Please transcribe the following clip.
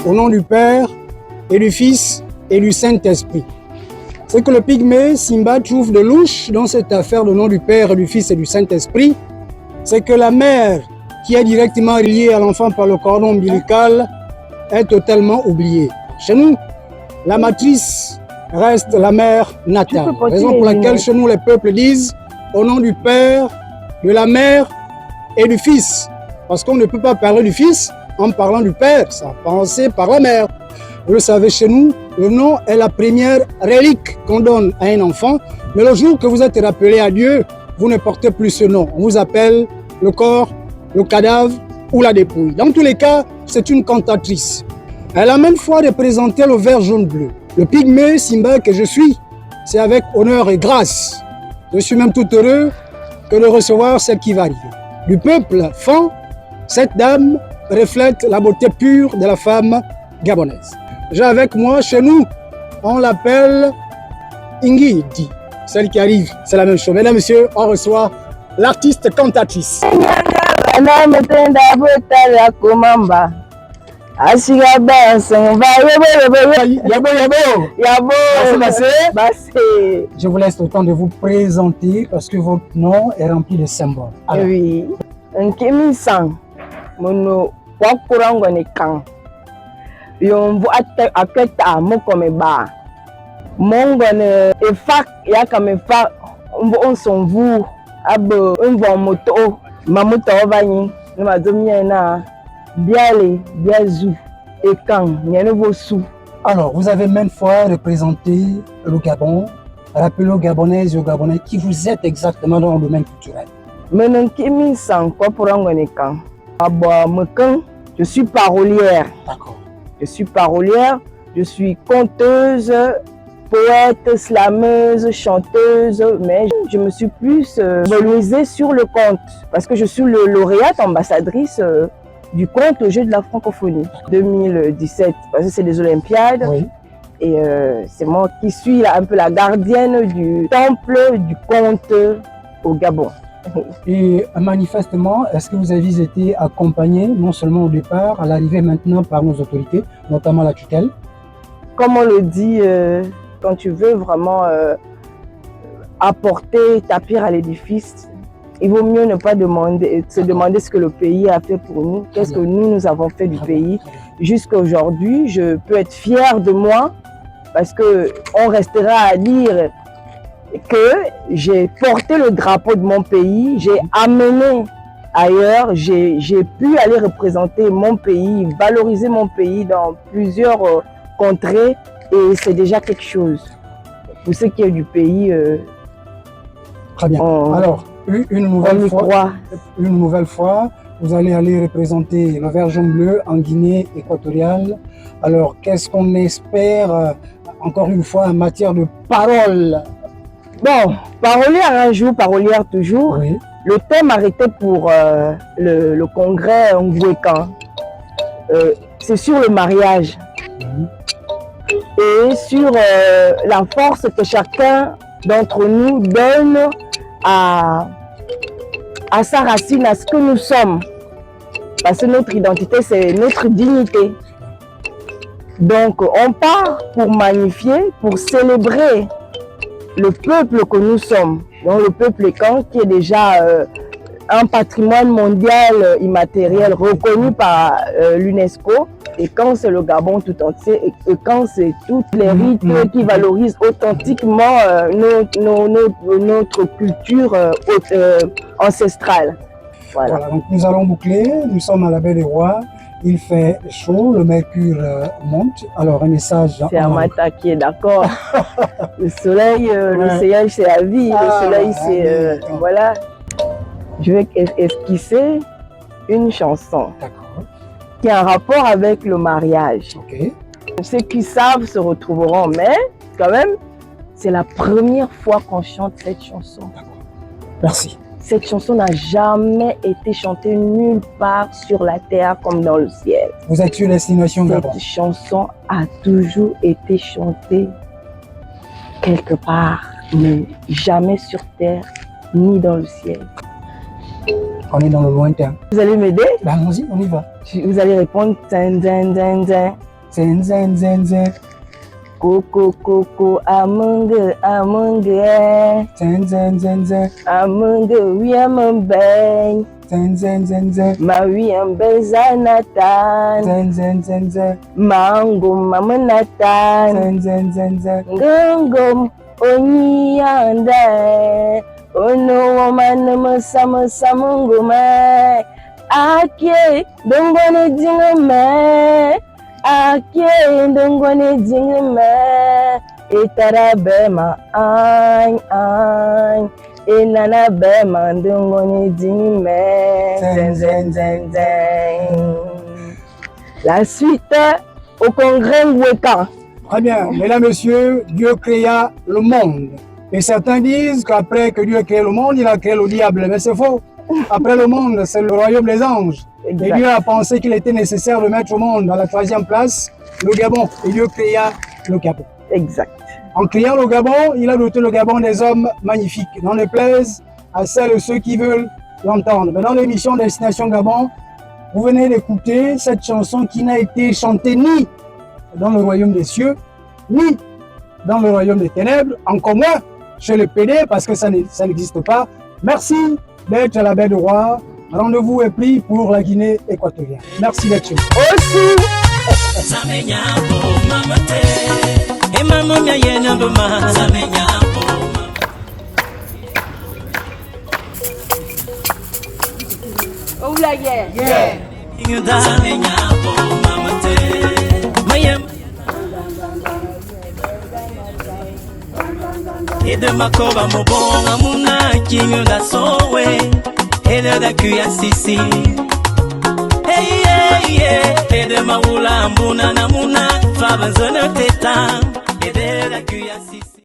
au nom du Père et du Fils et du Saint-Esprit. Ce que le pygmée Simba trouve de louche dans cette affaire au nom du Père et du Fils et du Saint-Esprit, c'est que la mère qui est directement reliée à l'enfant par le cordon ombilical est totalement oubliée. Chez nous, la matrice reste la mère natale. Raison pour laquelle chez nous les peuples disent au nom du Père, de la mère et du Fils. Parce qu'on ne peut pas parler du Fils en parlant du Père, ça a commencé par la mère. Vous le savez, chez nous, le nom est la première relique qu'on donne à un enfant, mais le jour que vous êtes rappelé à Dieu, vous ne portez plus ce nom. On vous appelle le corps, le cadavre ou la dépouille. Dans tous les cas, c'est une cantatrice. Elle a maintes fois représenté le vert jaune bleu. Le pygmée Simba que je suis, c'est avec honneur et grâce. Je suis même tout heureux que de recevoir celle qui va arriver. Du peuple fan, cette dame reflète la beauté pure de la femme gabonaise. J'ai avec moi, chez nous, on l'appelle Ingidi. Celle qui arrive, c'est la même chose. Mesdames, Messieurs, on reçoit l'artiste cantatrice. Je vous laisse le temps de vous présenter parce que votre nom est rempli de symboles. Alors. Oui. Nkemi sang mono wakurango ne kan. Yomvu aketa mokome ba. Mongo ne efak yakame fa mbo onsonvu abo mvo moto mamuto obani ne mazomie na biale biazu ekan nyane bosu. Alors, vous avez maintes fois représenté le Gabon. Rappelez aux Gabonaises et aux Gabonais qui vous êtes exactement dans le domaine culturel. Je suis parolière. D'accord. Je suis parolière, je suis conteuse, poète, slameuse, chanteuse, mais je me suis plus valorisée sur le conte parce que je suis lauréate ambassadrice du conte au jeu de la francophonie 2017 parce que c'est des Olympiades. Oui. Et c'est moi qui suis un peu la gardienne du temple du conte au Gabon. Et manifestement, est-ce que vous avez été accompagné, non seulement au départ, à l'arrivée maintenant par nos autorités, notamment la tutelle? Comme on le dit, quand tu veux vraiment apporter ta pierre à l'édifice, il vaut mieux ne pas se demander ce que le pays a fait pour nous, qu'est-ce que nous avons fait du pays. Jusqu'à aujourd'hui, je peux être fière de moi parce qu'on restera à dire que j'ai porté le drapeau de mon pays, j'ai amené ailleurs, j'ai pu aller représenter mon pays, valoriser mon pays dans plusieurs contrées et c'est déjà quelque chose. Pour ce qui est du pays, très bien. Alors, une nouvelle fois, vous allez aller représenter le vert jaune bleu en Guinée équatoriale. Alors, qu'est-ce qu'on espère, encore une fois, en matière de parole? Bon, parolière un jour, parolière toujours. Oui. Le thème arrêté pour le congrès Ngouékan, c'est sur le mariage et sur la force que chacun d'entre nous donne à sa racine, à ce que nous sommes. Parce que notre identité, c'est notre dignité. Donc, on part pour magnifier, pour célébrer le peuple que nous sommes, donc le peuple Kan, qui est déjà un patrimoine mondial immatériel reconnu par l'UNESCO. Et quand c'est le Gabon tout entier, et quand c'est toutes les rites qui valorisent authentiquement notre culture ancestrale. Voilà, donc nous allons boucler, nous sommes à la Baie des Rois. Il fait chaud, le mercure monte. Alors, un message. C'est Amata qui est d'accord. Le soleil, l'océan, c'est la vie. Le soleil, c'est. Voilà. Je vais esquisser une chanson qui a un rapport avec le mariage. Okay. Ceux qui savent se retrouveront, mais quand même, c'est la première fois qu'on chante cette chanson. Merci. Cette chanson n'a jamais été chantée nulle part sur la terre comme dans le ciel. Vous êtes sur destination Gabon. Cette chanson a toujours été chantée quelque part, mais jamais sur terre ni dans le ciel. On est dans le lointain. Vous allez m'aider? Ben, allons-y, on y va. Vous allez répondre tin, tin, tin, tin. zen zen zen zen. Coco coco amungue Zen zen zen zen. amungue oui amambeng Zen zen zen zen. ma oui ambezanatan Zen zen zen zen. mango mamanatan Zen zen zen zen. ngongom onyanda ono wamana masama samunguma ake dongone dingame ake dongone dingame etara bema an enana bema dongone dingame zen zen zen zen. La suite au congrès Weka. Très bien. Mesdames, Messieurs, Dieu créa le monde. Et certains disent qu'après que Dieu a créé le monde, il a créé le diable. Mais c'est faux. Après le monde, c'est le royaume des anges. Exact. Et Dieu a pensé qu'il était nécessaire de mettre au monde à la 3e place le Gabon. Et Dieu créa le Gabon. Exact. En créant le Gabon, il a doté le Gabon des hommes magnifiques. N'en déplaise à celles et ceux qui veulent l'entendre. Mais dans l'émission Destination Gabon, vous venez d'écouter cette chanson qui n'a été chantée ni dans le royaume des cieux, ni dans le royaume des ténèbres, encore moins chez le PD, parce que ça n'existe pas. Merci d'être à la baie de Roi. Rendez-vous est pris pour la Guinée équatoriale. Merci d'être chez nous. Aussi, oh là yeah. Ede makoba mobonga muna kinyo da sowe ede da kuya sisi hey yeah ede maula mbuna na muna fa banzona teta ede da kuya sisi